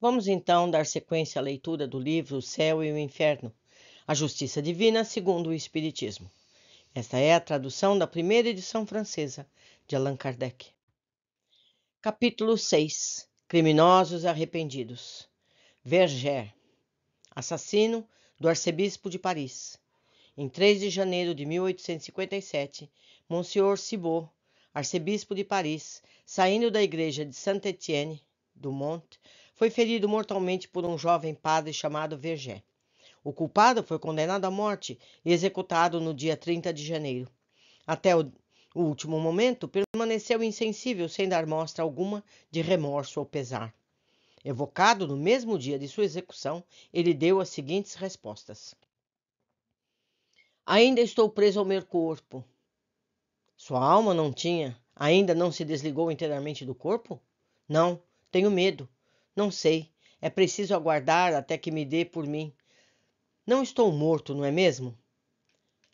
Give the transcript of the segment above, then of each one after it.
Vamos então dar sequência à leitura do livro O Céu e o Inferno, a Justiça Divina segundo o Espiritismo. Esta é a tradução da primeira edição francesa de Allan Kardec. Capítulo 6. Criminosos arrependidos. Verger, assassino do arcebispo de Paris. Em 3 de janeiro de 1857, Monsieur Cibot, arcebispo de Paris, saindo da igreja de Saint-Étienne-du-Mont, foi ferido mortalmente por um jovem padre chamado Verger. O culpado foi condenado à morte e executado no dia 30 de janeiro. Até o último momento, permaneceu insensível, sem dar mostra alguma de remorso ou pesar. Evocado no mesmo dia de sua execução, ele deu as seguintes respostas: Ainda estou preso ao meu corpo. Sua alma ainda não se desligou inteiramente do corpo? Não, tenho medo. Não sei. É preciso aguardar até que me dê por mim. Não estou morto, não é mesmo?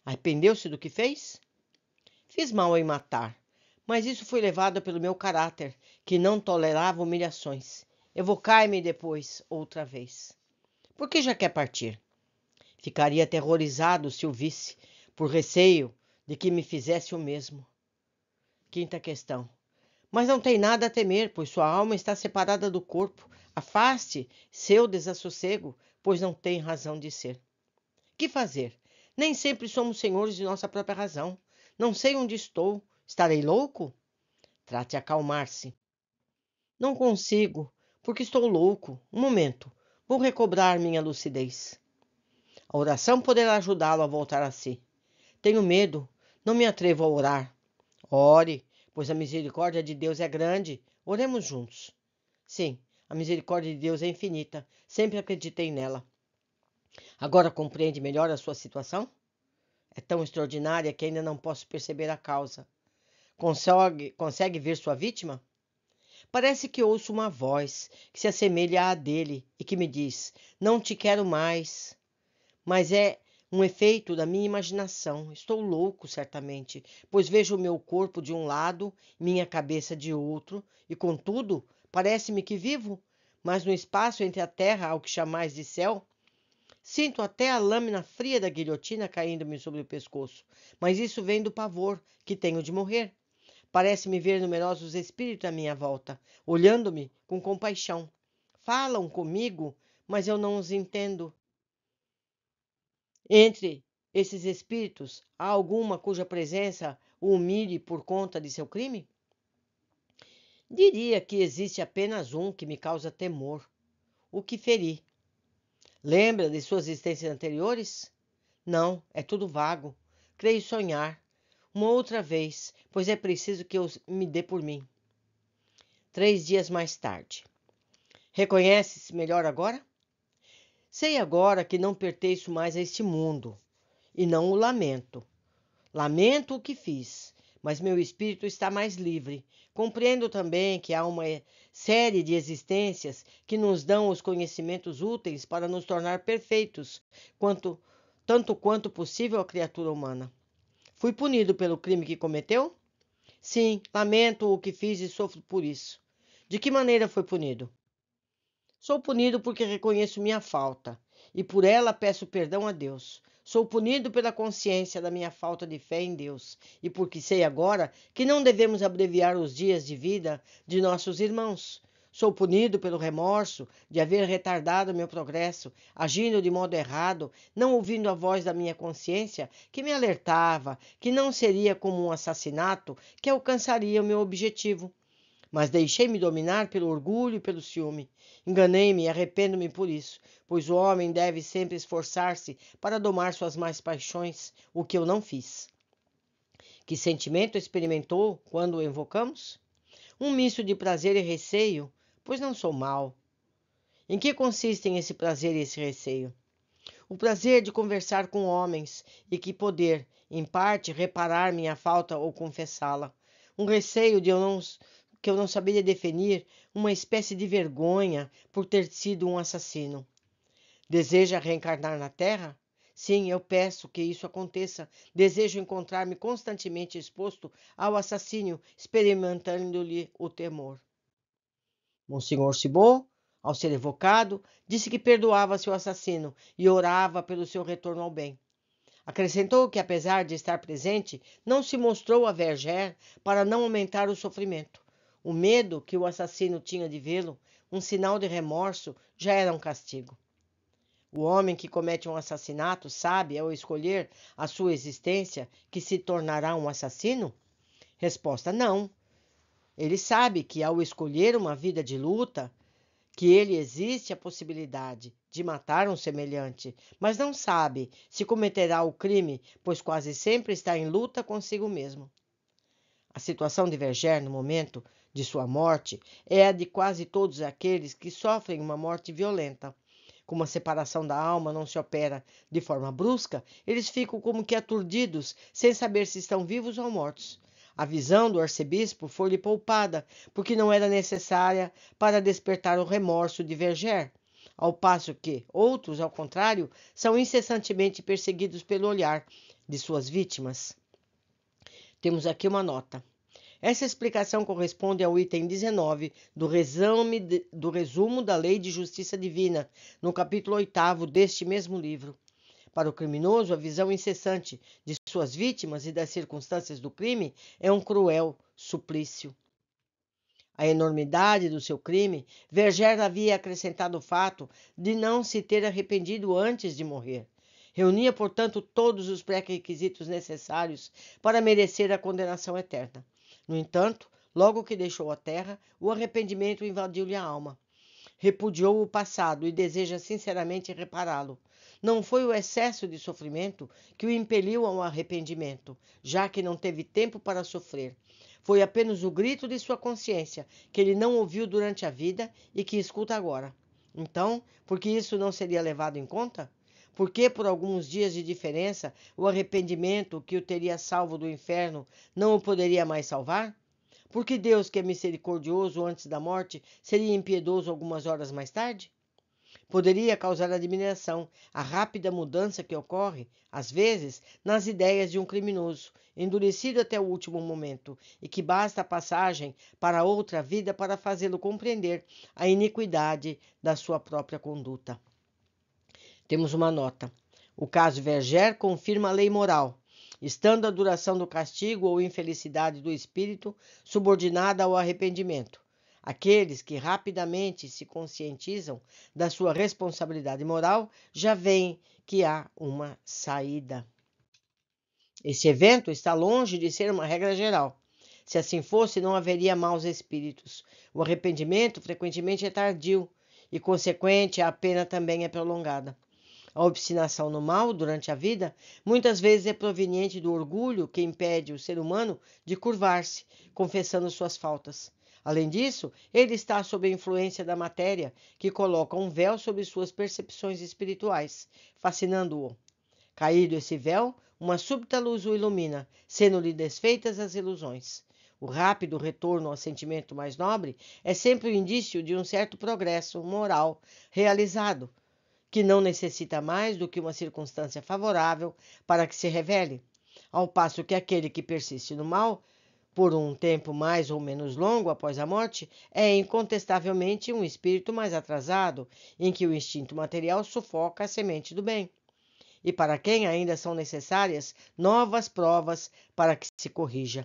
Arrependeu-se do que fez? Fiz mal em matar, mas isso foi levado pelo meu caráter, que não tolerava humilhações. Evocai-me depois, outra vez. Por que já quer partir? Ficaria aterrorizado se o visse, por receio de que me fizesse o mesmo. Quinta questão. Mas não tem nada a temer, pois sua alma está separada do corpo. Afaste seu desassossego, pois não tem razão de ser. Que fazer? Nem sempre somos senhores de nossa própria razão. Não sei onde estou. Estarei louco? Trate de acalmar-se. Não consigo, porque estou louco. Um momento. Vou recobrar minha lucidez. A oração poderá ajudá-lo a voltar a si. Tenho medo. Não me atrevo a orar. Ore, pois a misericórdia de Deus é grande. Oremos juntos. Sim, a misericórdia de Deus é infinita. Sempre acreditei nela. Agora compreende melhor a sua situação? É tão extraordinária que ainda não posso perceber a causa. Consegue ver sua vítima? Parece que ouço uma voz que se assemelha à dele e que me diz: Não te quero mais. Mas é um efeito da minha imaginação. Estou louco, certamente, pois vejo o meu corpo de um lado, minha cabeça de outro, e, contudo, parece-me que vivo, mas no espaço entre a terra ao que chamais de céu. Sinto até a lâmina fria da guilhotina caindo-me sobre o pescoço, mas isso vem do pavor que tenho de morrer. Parece-me ver numerosos espíritos à minha volta, olhando-me com compaixão. Falam comigo, mas eu não os entendo. Entre esses espíritos, há alguma cuja presença o humilhe por conta de seu crime? Diria que existe apenas um que me causa temor: o que feri. Lembra de suas existências anteriores? Não, é tudo vago. Creio sonhar. Uma outra vez, pois é preciso que eu me dê por mim. 3 dias mais tarde. Reconhece-se melhor agora? Sei agora que não pertenço mais a este mundo, e não o lamento. Lamento o que fiz, mas meu espírito está mais livre. Compreendo também que há uma série de existências que nos dão os conhecimentos úteis para nos tornar perfeitos, tanto quanto possível a criatura humana. Fui punido pelo crime que cometeu? Sim, lamento o que fiz e sofro por isso. De que maneira foi punido? Sou punido porque reconheço minha falta e por ela peço perdão a Deus. Sou punido pela consciência da minha falta de fé em Deus e porque sei agora que não devemos abreviar os dias de vida de nossos irmãos. Sou punido pelo remorso de haver retardado meu progresso, agindo de modo errado, não ouvindo a voz da minha consciência que me alertava que não seria como um assassinato que alcançaria o meu objetivo. Mas deixei-me dominar pelo orgulho e pelo ciúme. Enganei-me e arrependo-me por isso, pois o homem deve sempre esforçar-se para domar suas más paixões, o que eu não fiz. Que sentimento experimentou quando o invocamos? Um misto de prazer e receio, pois não sou mau. Em que consistem esse prazer e esse receio? O prazer de conversar com homens e que poder, em parte, reparar minha falta ou confessá-la. Um receio que eu não saberia definir, uma espécie de vergonha por ter sido um assassino. Deseja reencarnar na Terra? Sim, eu peço que isso aconteça. Desejo encontrar-me constantemente exposto ao assassínio, experimentando-lhe o temor. Monsenhor Cibot, Ao ser evocado, disse que perdoava seu assassino e orava pelo seu retorno ao bem. Acrescentou que, apesar de estar presente, não se mostrou a Verger para não aumentar o sofrimento. O medo que o assassino tinha de vê-lo, um sinal de remorso, já era um castigo. O homem que comete um assassinato sabe, ao escolher a sua existência, que se tornará um assassino? Resposta: não. Ele sabe que, ao escolher uma vida de luta, que ele existe a possibilidade de matar um semelhante, mas não sabe se cometerá o crime, pois quase sempre está em luta consigo mesmo. A situação de Verger no momento de sua morte é a de quase todos aqueles que sofrem uma morte violenta. Como a separação da alma não se opera de forma brusca, eles ficam como que aturdidos, sem saber se estão vivos ou mortos. A visão do arcebispo foi-lhe poupada, porque não era necessária para despertar o remorso de Verger, ao passo que outros, ao contrário, são incessantemente perseguidos pelo olhar de suas vítimas. Temos aqui uma nota. Essa explicação corresponde ao item 19 do resumo da Lei de Justiça Divina, no capítulo 8º deste mesmo livro. Para o criminoso, a visão incessante de suas vítimas e das circunstâncias do crime é um cruel suplício. A enormidade do seu crime, Verger havia acrescentado o fato de não se ter arrependido antes de morrer. Reunia, portanto, todos os pré-requisitos necessários para merecer a condenação eterna. No entanto, logo que deixou a terra, o arrependimento invadiu-lhe a alma. Repudiou o passado e deseja sinceramente repará-lo. Não foi o excesso de sofrimento que o impeliu ao arrependimento, já que não teve tempo para sofrer. Foi apenas o grito de sua consciência, que ele não ouviu durante a vida e que escuta agora. Então, por que isso não seria levado em conta? Por que, por alguns dias de diferença, o arrependimento que o teria salvo do inferno não o poderia mais salvar? Porque Deus, que é misericordioso antes da morte, seria impiedoso algumas horas mais tarde? Poderia causar admiração a rápida mudança que ocorre, às vezes, nas ideias de um criminoso, endurecido até o último momento, e que basta a passagem para outra vida para fazê-lo compreender a iniquidade da sua própria conduta. Temos uma nota. O caso Verger confirma a lei moral, estando a duração do castigo ou infelicidade do espírito subordinada ao arrependimento. Aqueles que rapidamente se conscientizam da sua responsabilidade moral já veem que há uma saída. Este evento está longe de ser uma regra geral. Se assim fosse, não haveria maus espíritos. O arrependimento frequentemente é tardio e, consequente, a pena também é prolongada. A obstinação no mal durante a vida muitas vezes é proveniente do orgulho que impede o ser humano de curvar-se, confessando suas faltas. Além disso, ele está sob a influência da matéria, que coloca um véu sobre suas percepções espirituais, fascinando-o. Caído esse véu, uma súbita luz o ilumina, sendo-lhe desfeitas as ilusões. O rápido retorno ao sentimento mais nobre é sempre o indício de um certo progresso moral realizado, que não necessita mais do que uma circunstância favorável para que se revele, ao passo que aquele que persiste no mal, por um tempo mais ou menos longo após a morte, é incontestavelmente um espírito mais atrasado, em que o instinto material sufoca a semente do bem, e para quem ainda são necessárias novas provas para que se corrija.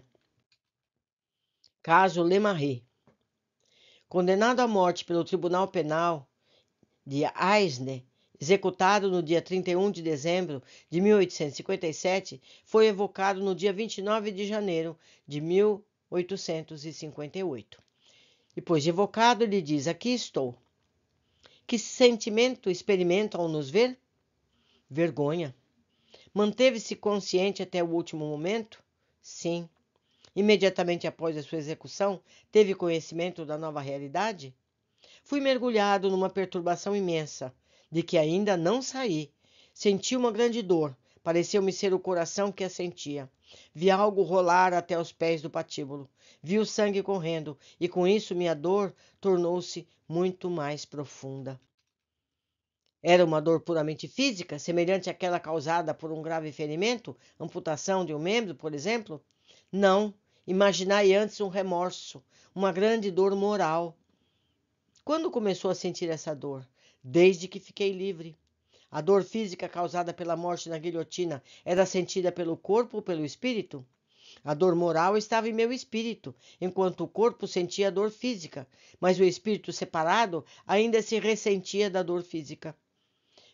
Caso Lemarre. Condenado à morte pelo Tribunal Penal de Aisne, executado no dia 31 de dezembro de 1857, foi evocado no dia 29 de janeiro de 1858. Depois de evocado, ele diz: aqui estou. Que sentimento experimenta ao nos ver? Vergonha. Manteve-se consciente até o último momento? Sim. Imediatamente após a sua execução, teve conhecimento da nova realidade? Fui mergulhado numa perturbação imensa, de que ainda não saí. Senti uma grande dor, pareceu-me ser o coração que a sentia. Vi algo rolar até os pés do patíbulo. Vi o sangue correndo, e com isso minha dor tornou-se muito mais profunda. Era uma dor puramente física, semelhante àquela causada por um grave ferimento, amputação de um membro, por exemplo? Não, imaginai antes um remorso, uma grande dor moral. Quando começou a sentir essa dor? Desde que fiquei livre. A dor física causada pela morte na guilhotina era sentida pelo corpo ou pelo espírito? A dor moral estava em meu espírito, enquanto o corpo sentia a dor física, mas o espírito separado ainda se ressentia da dor física.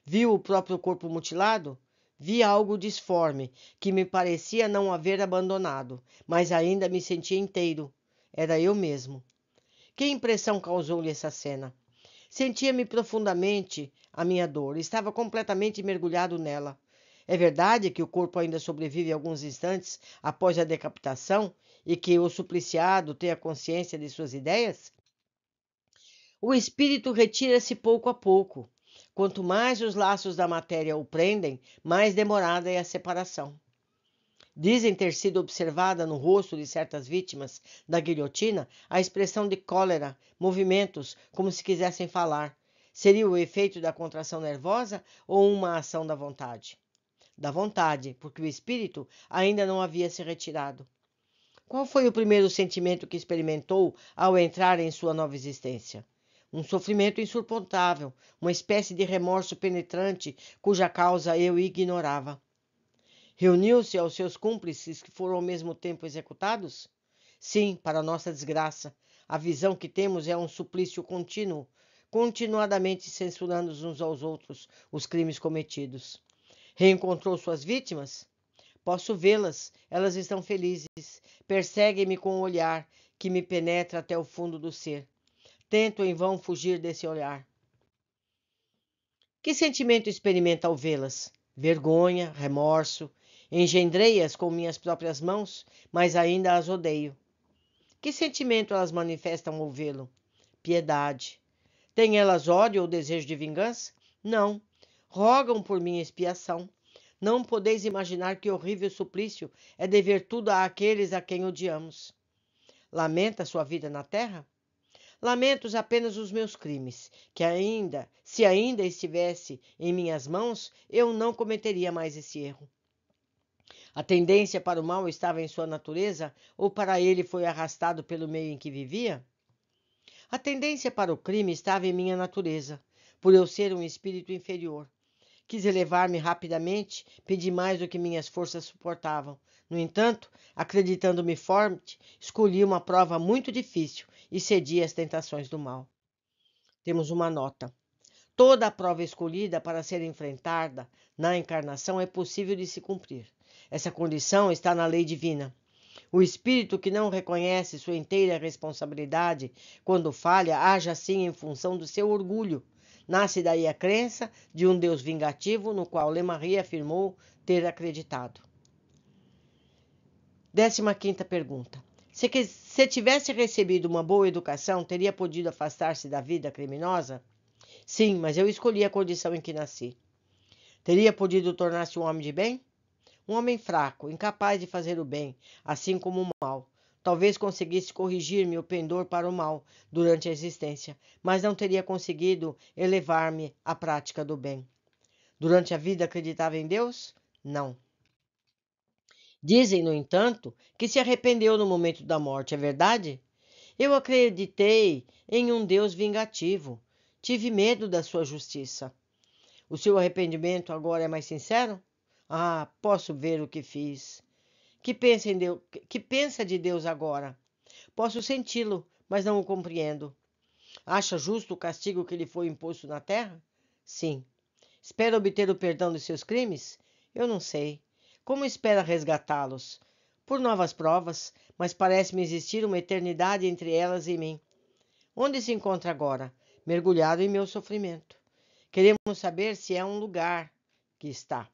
Viu o próprio corpo mutilado? Vi algo disforme, que me parecia não haver abandonado, mas ainda me sentia inteiro. Era eu mesmo. Que impressão causou-lhe essa cena? Sentia-me profundamente a minha dor, estava completamente mergulhado nela. É verdade que o corpo ainda sobrevive alguns instantes após a decapitação e que o supliciado tem a consciência de suas ideias? O espírito retira-se pouco a pouco. Quanto mais os laços da matéria o prendem, mais demorada é a separação. Dizem ter sido observada no rosto de certas vítimas da guilhotina a expressão de cólera, movimentos como se quisessem falar. Seria o efeito da contração nervosa ou uma ação da vontade? Da vontade, porque o espírito ainda não havia se retirado. Qual foi o primeiro sentimento que experimentou ao entrar em sua nova existência? Um sofrimento insuportável, uma espécie de remorso penetrante cuja causa eu ignorava. Reuniu-se aos seus cúmplices que foram ao mesmo tempo executados? Sim, para nossa desgraça. A visão que temos é um suplício contínuo, continuadamente censurando uns aos outros os crimes cometidos. Reencontrou suas vítimas? Posso vê-las, elas estão felizes. Perseguem-me com um olhar que me penetra até o fundo do ser. Tento em vão fugir desse olhar. Que sentimento experimenta ao vê-las? Vergonha, remorso. Engendrei-as com minhas próprias mãos, mas ainda as odeio. Que sentimento elas manifestam ao vê-lo? Piedade. Têm elas ódio ou desejo de vingança? Não. Rogam por minha expiação. Não podeis imaginar que horrível suplício é dever tudo àqueles a quem odiamos. Lamenta sua vida na terra? Lamento apenas os meus crimes, que se ainda estivesse em minhas mãos, eu não cometeria mais esse erro. A tendência para o mal estava em sua natureza ou para ele foi arrastado pelo meio em que vivia? A tendência para o crime estava em minha natureza, por eu ser um espírito inferior. Quis elevar-me rapidamente, pedi mais do que minhas forças suportavam. No entanto, acreditando-me forte, escolhi uma prova muito difícil e cedi às tentações do mal. Temos uma nota. Toda a prova escolhida para ser enfrentada na encarnação é possível de se cumprir. Essa condição está na lei divina. O espírito que não reconhece sua inteira responsabilidade quando falha, age assim em função do seu orgulho. Nasce daí a crença de um Deus vingativo no qual Lemarie afirmou ter acreditado. 15ª pergunta. Se tivesse recebido uma boa educação, teria podido afastar-se da vida criminosa? Sim, mas eu escolhi a condição em que nasci. Teria podido tornar-se um homem de bem? Um homem fraco, incapaz de fazer o bem, assim como o mal. Talvez conseguisse corrigir meu pendor para o mal durante a existência, mas não teria conseguido elevar-me à prática do bem. Durante a vida acreditava em Deus? Não. Dizem, no entanto, que se arrependeu no momento da morte, é verdade? Eu acreditei em um Deus vingativo. Tive medo da sua justiça. O seu arrependimento agora é mais sincero? Ah, posso ver o que fiz. Que pensa de Deus agora? Posso senti-lo, mas não o compreendo. Acha justo o castigo que lhe foi imposto na terra? Sim. Espera obter o perdão de seus crimes? Eu não sei. Como espera resgatá-los? Por novas provas, mas parece-me existir uma eternidade entre elas e mim. Onde se encontra agora? Mergulhado em meu sofrimento. Queremos saber se é um lugar que está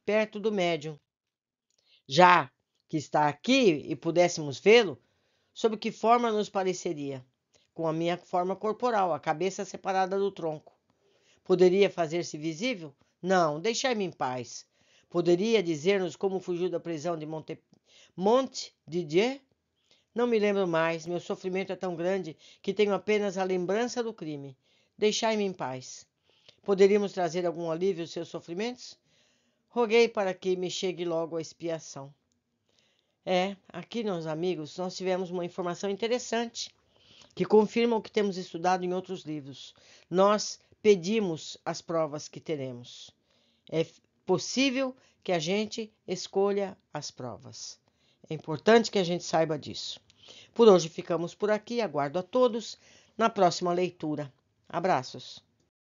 perto do médium. Já que está aqui e pudéssemos vê-lo, sob que forma nos pareceria? Com a minha forma corporal, a cabeça separada do tronco. Poderia fazer-se visível? Não, deixai-me em paz. Poderia dizer-nos como fugiu da prisão de Montdidier? Não me lembro mais. Meu sofrimento é tão grande que tenho apenas a lembrança do crime. Deixai-me em paz. Poderíamos trazer algum alívio aos seus sofrimentos? Roguei para que me chegue logo a expiação. Aqui, meus amigos, nós tivemos uma informação interessante. que confirmam o que temos estudado em outros livros. Nós pedimos as provas que teremos. É possível que a gente escolha as provas. É importante que a gente saiba disso. Por hoje ficamos por aqui. Aguardo a todos na próxima leitura. Abraços.